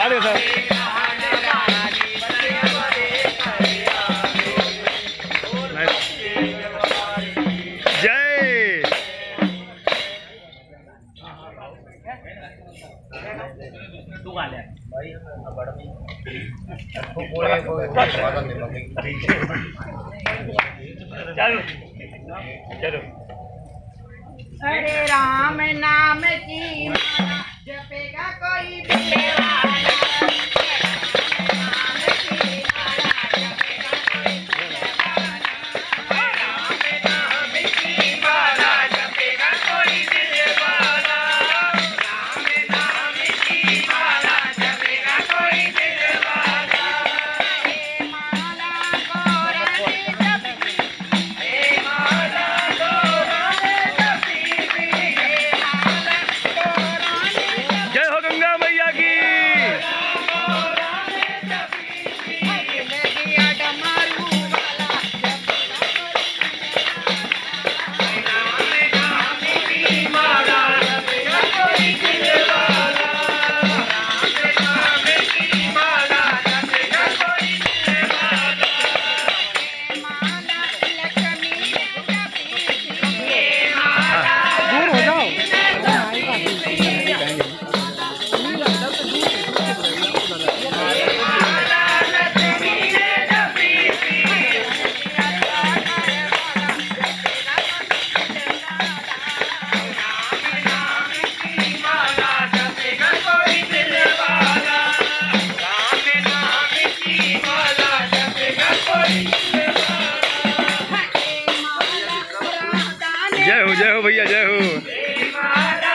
अरे सर जय चलो चलो। अरे राम नाम की माला जपेगा कोई दीवाना, राम की माला जपेगा कोई दीवाना, राम नाम की माला जपेगा कोई दीवाना, राम नाम की माला जपेगा कोई दीवाना। हे माला गोराने जपी, हे माला गोराने जपी, हे माला गोराने जपी, जय हो गंगा मैया की। जिंदगी डमरू वाला जपेगा कोई माला जपेगा कोई दिलवाला, राम नाम की माला जपेगा कोई दिलवाला। हे माला लक्ष्मी ने जपी, हे माला दूर हो जाओ। जय हो भैया जय हो। माला